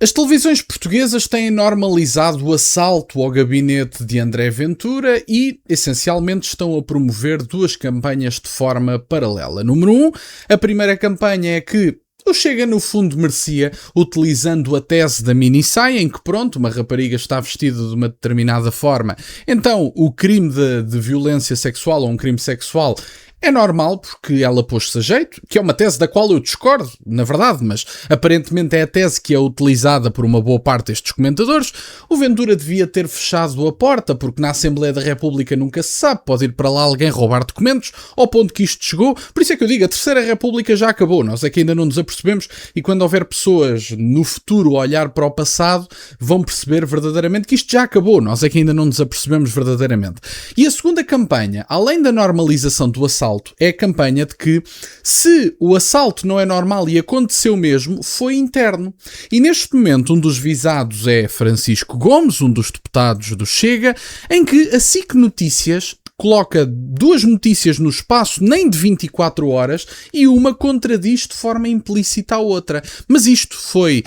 As televisões portuguesas têm normalizado o assalto ao gabinete de André Ventura e, essencialmente, estão a promover duas campanhas de forma paralela. Número 1, a primeira campanha é que o Chega, no fundo, merecia, utilizando a tese da minissaia, em que, pronto, uma rapariga está vestida de uma determinada forma. Então, o crime de violência sexual ou um crime sexual é normal porque ela pôs-se a jeito, que é uma tese da qual eu discordo, na verdade, mas aparentemente é a tese que é utilizada por uma boa parte destes comentadores. O Ventura devia ter fechado a porta, porque na Assembleia da República nunca se sabe, pode ir para lá alguém roubar documentos, ao ponto que isto chegou. Por isso é que eu digo, a Terceira República já acabou, nós é que ainda não nos apercebemos, e quando houver pessoas no futuro a olhar para o passado, vão perceber verdadeiramente que isto já acabou, nós é que ainda não nos apercebemos verdadeiramente. E a segunda campanha, além da normalização do assalto, é a campanha de que, se o assalto não é normal e aconteceu mesmo, foi interno. E neste momento um dos visados é Francisco Gomes, um dos deputados do Chega, em que a SIC Notícias coloca duas notícias no espaço nem de 24 horas e uma contradiz de forma implícita a outra. Mas isto foi,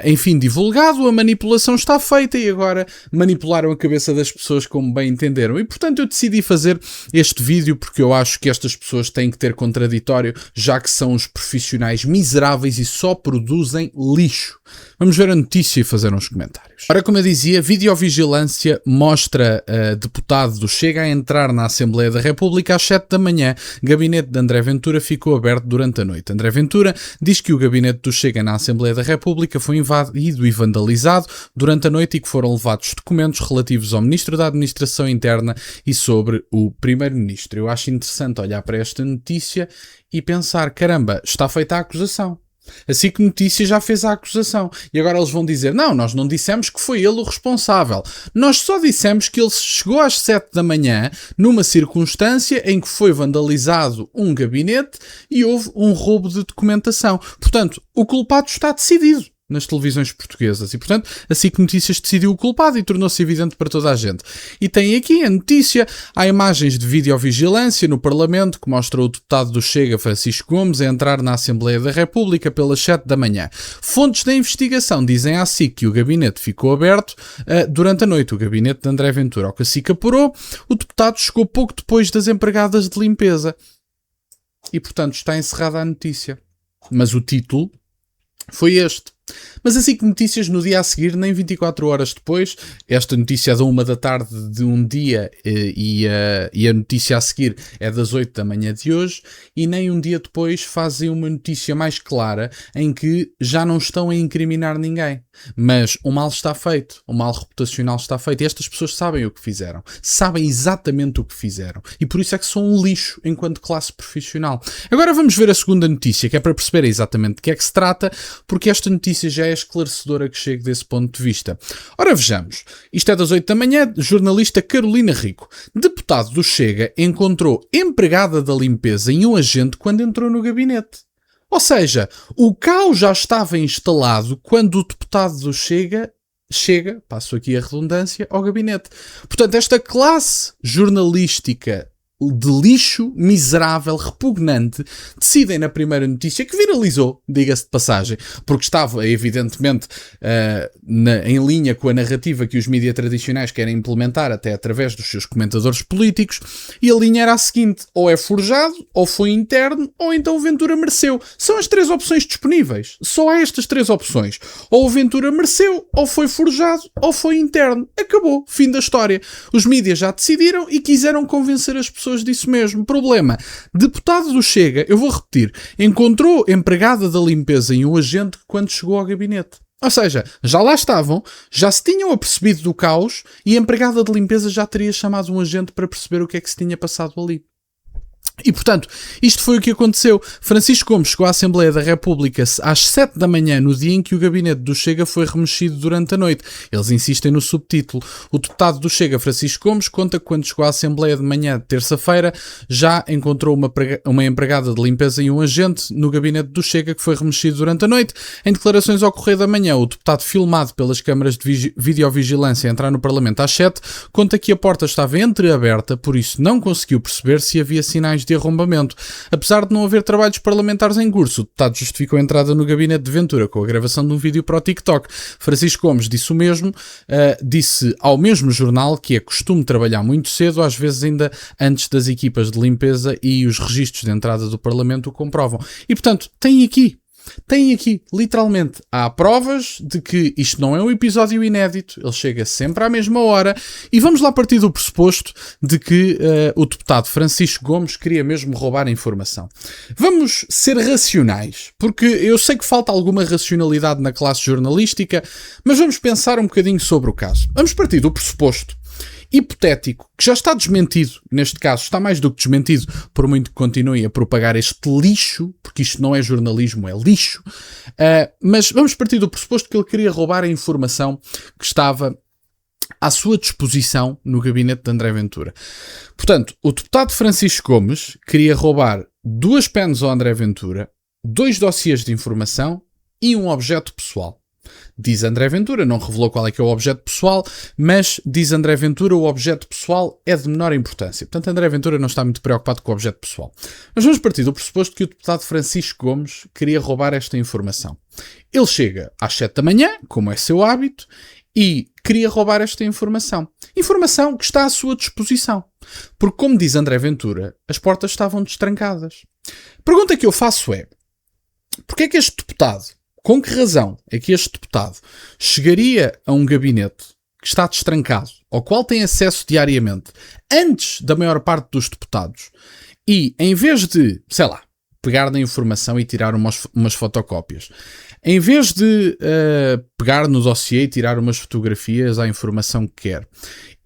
enfim, divulgado, a manipulação está feita e agora manipularam a cabeça das pessoas como bem entenderam. E, portanto, eu decidi fazer este vídeo porque eu acho que estas pessoas têm que ter contraditório, já que são os profissionais miseráveis e só produzem lixo. Vamos ver a notícia e fazer uns comentários. Ora, como eu dizia, videovigilância mostra deputado do Chega a entrar na Assembleia da República às 7 da manhã. Gabinete de André Ventura ficou aberto durante a noite. André Ventura diz que o gabinete do Chega na Assembleia da República foi invadido e vandalizado durante a noite e que foram levados documentos relativos ao Ministro da Administração Interna e sobre o Primeiro-Ministro. Eu acho interessante olhar para esta notícia e pensar, caramba, está feita a acusação. A SIC Notícias já fez a acusação e agora eles vão dizer, não, nós não dissemos que foi ele o responsável, nós só dissemos que ele chegou às 7 da manhã numa circunstância em que foi vandalizado um gabinete e houve um roubo de documentação. Portanto, o culpado está decidido nas televisões portuguesas e, portanto, a SIC Notícias decidiu o culpado e tornou-se evidente para toda a gente. E tem aqui a notícia, há imagens de videovigilância no Parlamento que mostram o deputado do Chega, Francisco Gomes, a entrar na Assembleia da República pelas 7 da manhã. Fontes da investigação dizem à SIC que o gabinete ficou aberto durante a noite, o gabinete de André Ventura. Ao que a SIC apurou, o deputado chegou pouco depois das empregadas de limpeza. E, portanto, está encerrada a notícia. Mas o título foi este. Mas assim que notícias no dia a seguir, nem 24 horas depois, esta notícia é da 1 da tarde de um dia e a notícia a seguir é das 8 da manhã de hoje, e nem um dia depois fazem uma notícia mais clara em que já não estão a incriminar ninguém. Mas o mal está feito, o mal reputacional está feito e estas pessoas sabem o que fizeram, sabem exatamente o que fizeram e por isso é que são um lixo enquanto classe profissional. Agora vamos ver a segunda notícia, que é para perceber exatamente de que é que se trata, porque esta notícia já é esclarecedora que chega desse ponto de vista. Ora, vejamos. Isto é das 8 da manhã, jornalista Carolina Rico. Deputado do Chega encontrou empregada da limpeza em um agente quando entrou no gabinete. Ou seja, o caos já estava instalado quando o deputado do Chega, passo aqui a redundância, ao gabinete. Portanto, esta classe jornalística de lixo, miserável, repugnante, decidem na primeira notícia, que viralizou, diga-se de passagem, porque estava evidentemente em linha com a narrativa que os mídias tradicionais querem implementar até através dos seus comentadores políticos, e a linha era a seguinte: ou é forjado, ou foi interno, ou então o Ventura mereceu. São as três opções disponíveis. Só há estas três opções. Ou o Ventura mereceu, ou foi forjado, ou foi interno. Acabou. Fim da história. Os mídias já decidiram e quiseram convencer as pessoas disso mesmo. Problema: deputado do Chega, eu vou repetir, encontrou empregada da limpeza em um agente quando chegou ao gabinete. Ou seja, já lá estavam, já se tinham apercebido do caos e a empregada de limpeza já teria chamado um agente para perceber o que é que se tinha passado ali. E, portanto, isto foi o que aconteceu. Francisco Gomes chegou à Assembleia da República às 7 da manhã, no dia em que o gabinete do Chega foi remexido durante a noite. Eles insistem no subtítulo. O deputado do Chega, Francisco Gomes, conta que quando chegou à Assembleia de manhã de terça-feira, já encontrou uma empregada de limpeza e um agente no gabinete do Chega que foi remexido durante a noite. Em declarações ao Correio da Manhã, o deputado, filmado pelas câmaras de videovigilância a entrar no Parlamento às 7, conta que a porta estava entreaberta, por isso não conseguiu perceber se havia sinais de arrombamento. Apesar de não haver trabalhos parlamentares em curso, o deputado justificou a entrada no gabinete de Ventura com a gravação de um vídeo para o TikTok. Francisco Gomes disse o mesmo, disse ao mesmo jornal que é costume trabalhar muito cedo, às vezes ainda antes das equipas de limpeza, e os registros de entrada do Parlamento o comprovam. E, portanto, tem aqui, literalmente, há provas de que isto não é um episódio inédito, ele chega sempre à mesma hora, e vamos lá partir do pressuposto de que o deputado Francisco Gomes queria mesmo roubar a informação. Vamos ser racionais, porque eu sei que falta alguma racionalidade na classe jornalística, mas vamos pensar um bocadinho sobre o caso. Vamos partir do pressuposto hipotético, que já está desmentido, neste caso está mais do que desmentido, por muito que continue a propagar este lixo, porque isto não é jornalismo, é lixo, mas vamos partir do pressuposto que ele queria roubar a informação que estava à sua disposição no gabinete de André Ventura. Portanto, o deputado Francisco Gomes queria roubar 2 pens ao André Ventura, 2 dossiês de informação e um objeto pessoal. Diz André Ventura, não revelou qual é que é o objeto pessoal, mas diz André Ventura, o objeto pessoal é de menor importância. Portanto, André Ventura não está muito preocupado com o objeto pessoal. Mas vamos partir do pressuposto que o deputado Francisco Gomes queria roubar esta informação. Ele chega às 7 da manhã, como é seu hábito, e queria roubar esta informação. Informação que está à sua disposição. Porque, como diz André Ventura, as portas estavam destrancadas. A pergunta que eu faço é, porquê é que este deputado, com que razão é que este deputado chegaria a um gabinete que está destrancado, ao qual tem acesso diariamente, antes da maior parte dos deputados, e em vez de, sei lá, pegar na informação e tirar umas fotocópias, em vez de pegar no dossiê e tirar umas fotografias à informação que quer,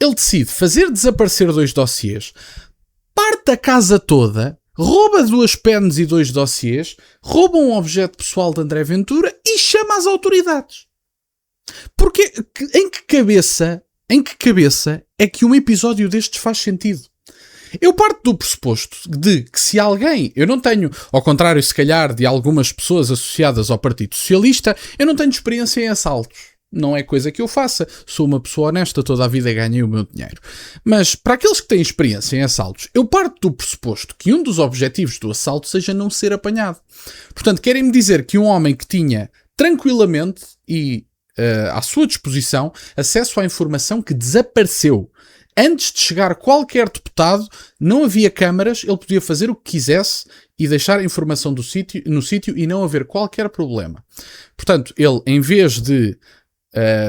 ele decide fazer desaparecer 2 dossiês, parte a casa toda, rouba 2 pens e 2 dossiês, rouba um objeto pessoal de André Ventura e chama as autoridades. Porque em que cabeça é que um episódio destes faz sentido? Eu parto do pressuposto de que se alguém, eu não tenho, ao contrário se calhar de algumas pessoas associadas ao Partido Socialista, eu não tenho experiência em assaltos. Não é coisa que eu faça. Sou uma pessoa honesta, toda a vida ganhei o meu dinheiro. Mas, para aqueles que têm experiência em assaltos, eu parto do pressuposto que um dos objetivos do assalto seja não ser apanhado. Portanto, querem-me dizer que um homem que tinha tranquilamente e à sua disposição acesso à informação que desapareceu antes de chegar qualquer deputado, não havia câmaras, ele podia fazer o que quisesse e deixar a informação no sítio e não haver qualquer problema. Portanto, ele, em vez de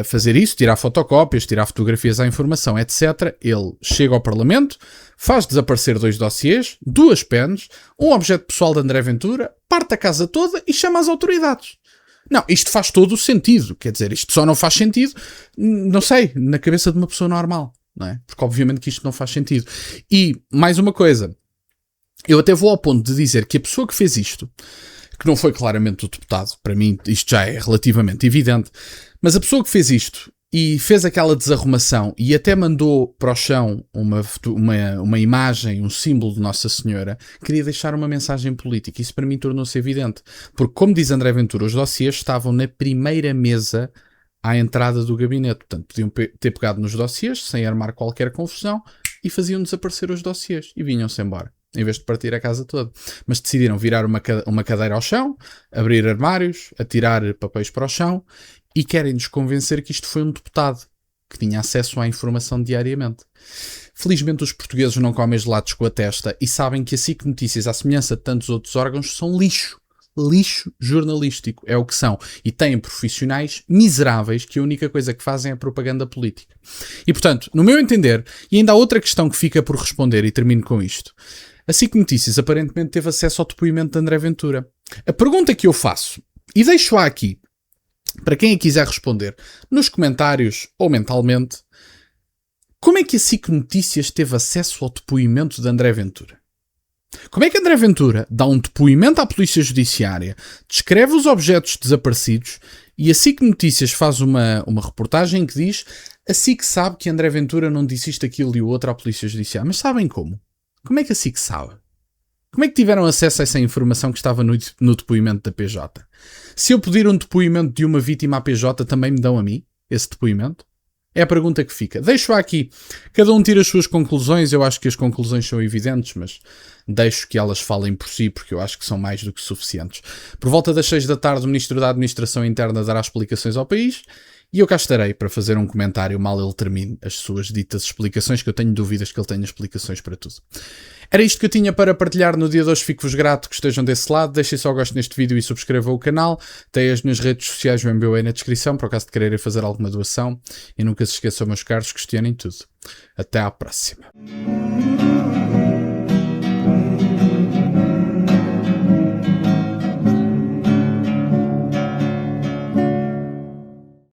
fazer isso, tirar fotocópias, tirar fotografias à informação, etc., ele chega ao Parlamento, faz desaparecer 2 dossiês, 2 pens, um objeto pessoal de André Ventura, parte a casa toda e chama as autoridades. Não, isto faz todo o sentido. Quer dizer, isto só não faz sentido, não sei, na cabeça de uma pessoa normal, não é? Porque obviamente que isto não faz sentido. E, mais uma coisa, eu até vou ao ponto de dizer que a pessoa que fez isto, que não foi claramente o deputado, para mim isto já é relativamente evidente, mas a pessoa que fez isto e fez aquela desarrumação e até mandou para o chão uma imagem, um símbolo de Nossa Senhora, queria deixar uma mensagem política. Isso para mim tornou-se evidente. Porque, como diz André Ventura, os dossiês estavam na primeira mesa à entrada do gabinete. Portanto, podiam ter pegado nos dossiês, sem armar qualquer confusão, e faziam desaparecer os dossiês. E vinham-se embora, em vez de partir a casa toda. Mas decidiram virar uma cadeira ao chão, abrir armários, atirar papéis para o chão, e querem-nos convencer que isto foi um deputado que tinha acesso à informação diariamente. Felizmente os portugueses não comem gelados com a testa e sabem que a SIC Notícias, à semelhança de tantos outros órgãos, são lixo. Lixo jornalístico, é o que são. E têm profissionais miseráveis que a única coisa que fazem é propaganda política. E portanto, no meu entender, e ainda há outra questão que fica por responder e termino com isto. A SIC Notícias aparentemente teve acesso ao depoimento de André Ventura. A pergunta que eu faço, e deixo-a aqui, para quem a quiser responder, nos comentários ou mentalmente, como é que a SIC Notícias teve acesso ao depoimento de André Ventura? Como é que André Ventura dá um depoimento à Polícia Judiciária, descreve os objetos desaparecidos e a SIC Notícias faz uma reportagem que diz a SIC sabe que André Ventura não disse isto, aquilo e o outro à Polícia Judiciária. Mas sabem como? Como é que a SIC sabe? Como é que tiveram acesso a essa informação que estava no depoimento da PJ? Se eu pedir um depoimento de uma vítima à PJ, também me dão a mim esse depoimento? É a pergunta que fica. Deixo-a aqui. Cada um tira as suas conclusões. Eu acho que as conclusões são evidentes, mas deixo que elas falem por si, porque eu acho que são mais do que suficientes. Por volta das 6 da tarde, o Ministro da Administração Interna dará explicações ao país e eu cá estarei para fazer um comentário mal ele termine as suas ditas explicações, que eu tenho dúvidas que ele tenha explicações para tudo. Era isto que eu tinha para partilhar no dia de hoje. Fico-vos grato que estejam desse lado. Deixem só o gosto neste vídeo e subscrevam o canal. Tem as minhas redes sociais, o MBA aí na descrição, por acaso de quererem fazer alguma doação. E nunca se esqueçam, meus caros, questionem tudo. Até à próxima.